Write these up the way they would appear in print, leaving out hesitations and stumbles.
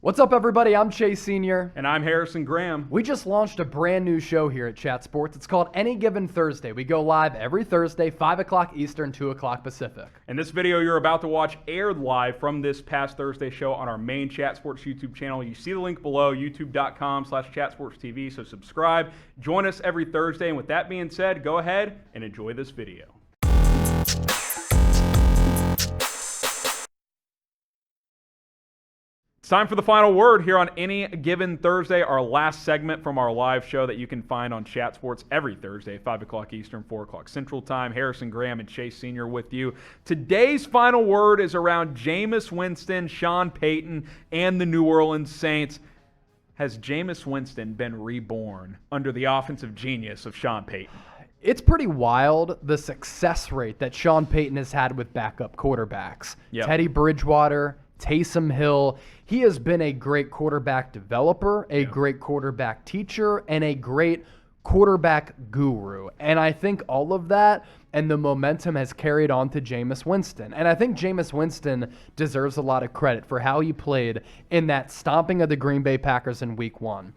What's up, everybody? I'm Chase Sr. And I'm Harrison Graham. We just launched a brand new show here at Chat Sports. It's called Any Given Thursday. We go live every Thursday, 5 o'clock Eastern, 2 o'clock Pacific. And this video you're about to watch aired live from this past Thursday show on our main Chat Sports YouTube channel. You see the link below, youtube.com/chatsportstv. So subscribe, join us every Thursday. And with that being said, go ahead and enjoy this video. It's time for the final word here on Any Given Thursday, our last segment from our live show that you can find on Chat Sports every Thursday, 5 o'clock Eastern, 4 o'clock Central Time. Harrison Graham and Chase Sr. with you. Today's final word is around Jameis Winston, Sean Payton, and the New Orleans Saints. Has Jameis Winston been reborn under the offensive genius of Sean Payton? It's pretty wild, the success rate that Sean Payton has had with backup quarterbacks. Yep. Teddy Bridgewater, Taysom Hill. He has been a great quarterback developer, a great quarterback teacher, and a great quarterback guru. And I think all of that and the momentum has carried on to Jameis Winston. And I think Jameis Winston deserves a lot of credit for how he played in that stomping of the Green Bay Packers in Week 1.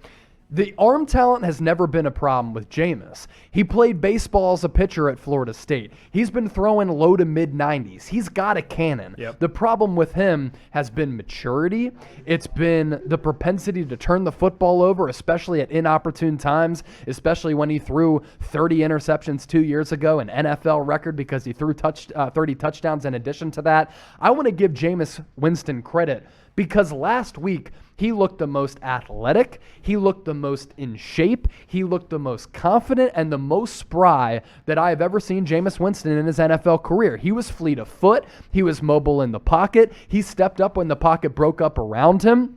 The arm talent has never been a problem with Jameis. He played baseball as a pitcher at Florida State. He's been throwing low to mid-90s. He's got a cannon. Yep. The problem with him has been maturity. It's been the propensity to turn the football over, especially at inopportune times, especially when he threw 30 interceptions 2 years ago, an NFL record because he threw 30 touchdowns in addition to that. I want to give Jameis Winston credit because last week, he looked the most athletic, he looked the most in shape, he looked the most confident, and the most spry that I have ever seen Jameis Winston in his NFL career. He was fleet of foot, he was mobile in the pocket, he stepped up when the pocket broke up around him,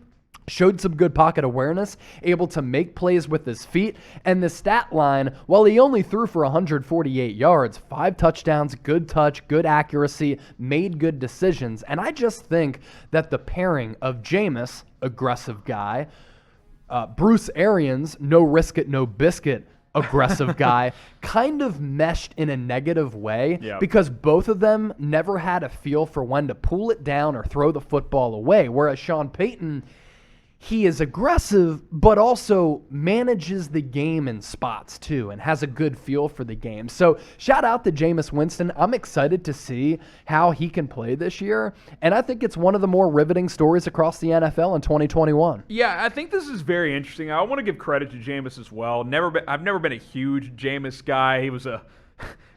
showed some good pocket awareness, able to make plays with his feet, and the stat line, while he only threw for 148 yards, 5 touchdowns, good touch, good accuracy, made good decisions, and I just think that the pairing of Jameis, aggressive guy, Bruce Arians, no risk it, no biscuit, aggressive guy, kind of meshed in a negative way because both of them never had a feel for when to pull it down or throw the football away, whereas Sean Payton, he is aggressive, but also manages the game in spots too and has a good feel for the game. So shout out to Jameis Winston. I'm excited to see how he can play this year. And I think it's one of the more riveting stories across the NFL in 2021. Yeah, I think this is very interesting. I want to give credit to Jameis as well. I've never been a huge Jameis guy. He was a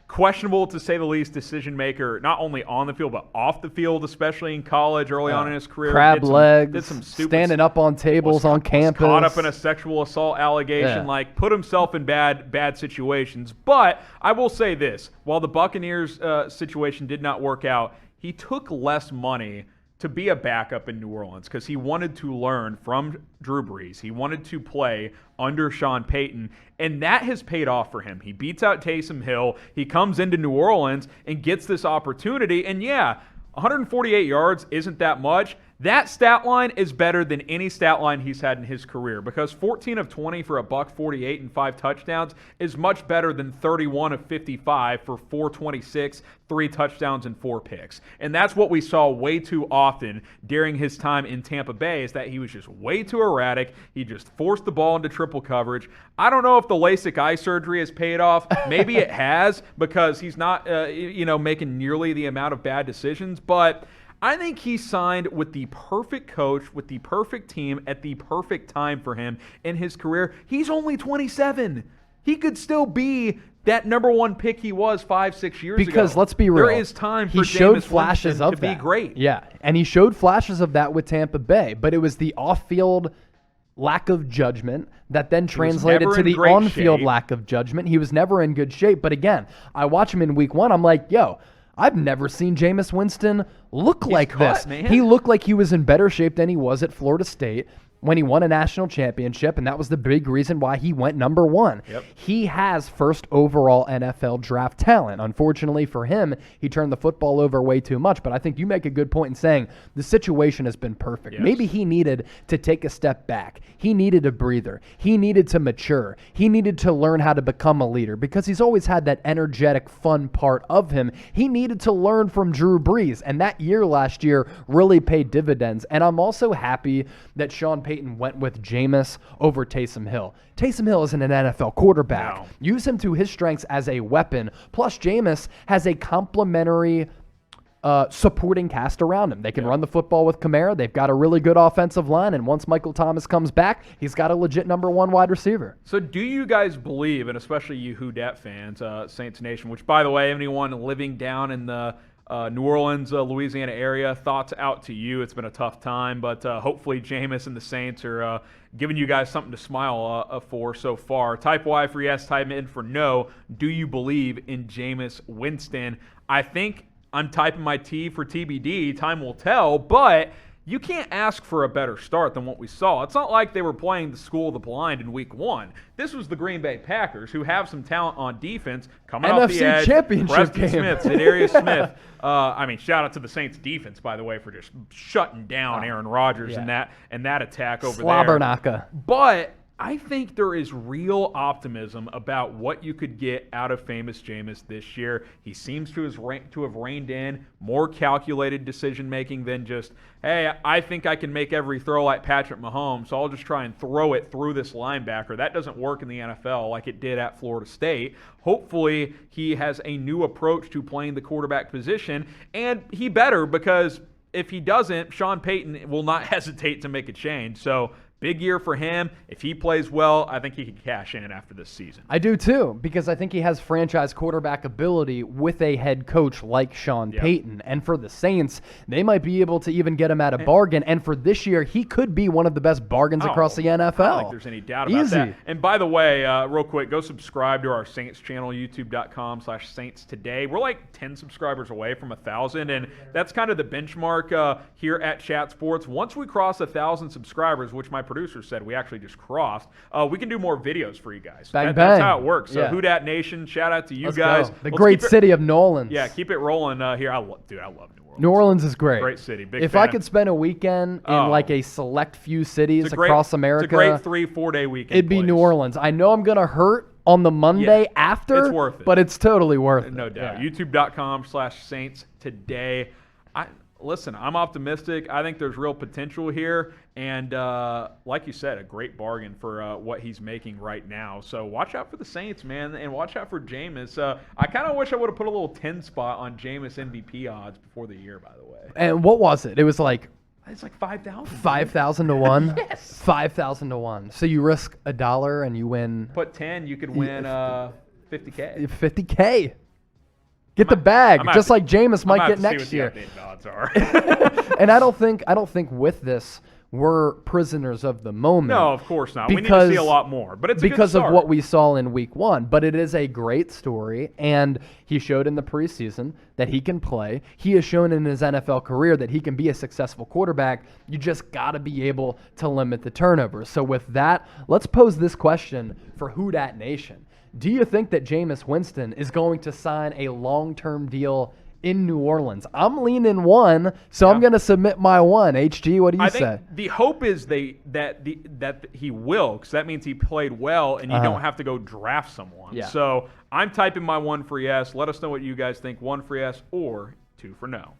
questionable, to say the least, decision maker, not only on the field, but off the field, especially in college, early on in his career. Crab legs, did some stupid, standing up on tables on campus. Caught up in a sexual assault allegation, put himself in bad situations. But I will say this, while the Buccaneers situation did not work out, he took less money to be a backup in New Orleans because he wanted to learn from Drew Brees. He wanted to play under Sean Payton, and that has paid off for him. He beats out Taysom Hill. He comes into New Orleans and gets this opportunity, and 148 yards isn't that much. That stat line is better than any stat line he's had in his career because 14 of 20 for $148 and 5 touchdowns is much better than 31 of 55 for $426, 3 touchdowns and 4 picks. And that's what we saw way too often during his time in Tampa Bay, is that he was just way too erratic. He just forced the ball into triple coverage. I don't know if the LASIK eye surgery has paid off. Maybe it has because he's not making nearly the amount of bad decisions, but I think he signed with the perfect coach, with the perfect team, at the perfect time for him in his career. He's only 27. He could still be that number 1 pick he was 5-6 years ago. Because let's be real, there is time for he showed Jameis flashes Winston of to that. be great. Yeah, and he showed flashes of that with Tampa Bay, but it was the off-field lack of judgment that then translated to the on-field lack of judgment. He was never in good shape. But again, I watch him in Week 1. I'm like, I've never seen Jameis Winston look like this. Man. He looked like he was in better shape than he was at Florida State. when he won a national championship, and that was the big reason why he went number 1. Yep. He has first overall NFL draft talent. Unfortunately for him, he turned the football over way too much, but I think you make a good point in saying the situation has been perfect. Yes. Maybe he needed to take a step back. He needed a breather. He needed to mature. He needed to learn how to become a leader because he's always had that energetic, fun part of him. He needed to learn from Drew Brees, and that year last year really paid dividends. And I'm also happy that Sean Payton went with Jameis over Taysom Hill. Taysom Hill isn't an NFL quarterback. No. Use him to his strengths as a weapon. Plus, Jameis has a complementary supporting cast around him. They can run the football with Kamara. They've got a really good offensive line, and once Michael Thomas comes back, he's got a legit number 1 wide receiver. So do you guys believe, and especially you Who Dat fans, Saints Nation, which, by the way, anyone living down in the New Orleans, Louisiana area, thoughts out to you. It's been a tough time, but hopefully Jameis and the Saints are giving you guys something to smile for so far. Type Y for yes, type in for no. Do you believe in Jameis Winston? I think I'm typing my T for TBD. Time will tell, but you can't ask for a better start than what we saw. It's not like they were playing the school of the blind in week 1. This was the Green Bay Packers, who have some talent on defense coming off the edge. NFC Championship Preston game. Smith, Za'Darius Smith. Shout out to the Saints defense, by the way, for just shutting down Aaron Rodgers and that attack over there. Slabbernaka. But I think there is real optimism about what you could get out of famous Jameis this year. He seems to have reined in more calculated decision-making than just, hey, I think I can make every throw like Patrick Mahomes, so I'll just try and throw it through this linebacker. That doesn't work in the NFL like it did at Florida State. Hopefully, he has a new approach to playing the quarterback position, and he better, because if he doesn't, Sean Payton will not hesitate to make a change. So big year for him. If he plays well, I think he can cash in after this season. I do too, because I think he has franchise quarterback ability with a head coach like Sean Payton. And for the Saints, they might be able to even get him at a bargain. And for this year, he could be one of the best bargains across the NFL. I don't think there's any doubt about that. And by the way, real quick, go subscribe to our Saints channel, youtube.com/Saints Today. We're like 10 subscribers away from 1,000, and that's kind of the benchmark here at Chat Sports. Once we cross 1,000 subscribers, which my producer said we actually just crossed, we can do more videos for you guys. Bang, bang. That's how it works. So Who Dat Nation, shout out to you guys. The great city of New Orleans. Yeah, keep it rolling here. I love New Orleans. New Orleans is great. Great city. Big if fan. I could spend a weekend in like a select few cities across America, it's a great 3-4 day weekend. It'd be New Orleans. I know I'm going to hurt on the Monday after, it's worth it. But it's totally worth it. No doubt. YouTube.com/Saints Today. Listen, I'm optimistic. I think there's real potential here. And like you said, a great bargain for what he's making right now. So watch out for the Saints, man, and watch out for Jameis. I kind of wish I would have put a little 10 spot on Jameis MVP odds before the year, by the way. And what was it? It was like... It's like 5,000. 5,000 to 1? Yes. 5,000 to 1. So you risk $1 and you win... Put 10, you could win $50K. $50K. Get the bag, just like Jameis might get next year. Odds are. And I don't think with this we're prisoners of the moment. No, of course not. We need to see a lot more, but it's because a good start. of what we saw in week 1. But it is a great story, and he showed in the preseason that he can play. He has shown in his NFL career that he can be a successful quarterback. You just got to be able to limit the turnovers. So with that, let's pose this question for Who Dat Nation. Do you think that Jameis Winston is going to sign a long-term deal in New Orleans? I'm leaning 1, so I'm going to submit my 1. HG, what do you say? I think the hope is that he will, because that means he played well, and you don't have to go draft someone. Yeah. So I'm typing my 1 for yes. Let us know what you guys think. 1 for yes or 2 for no.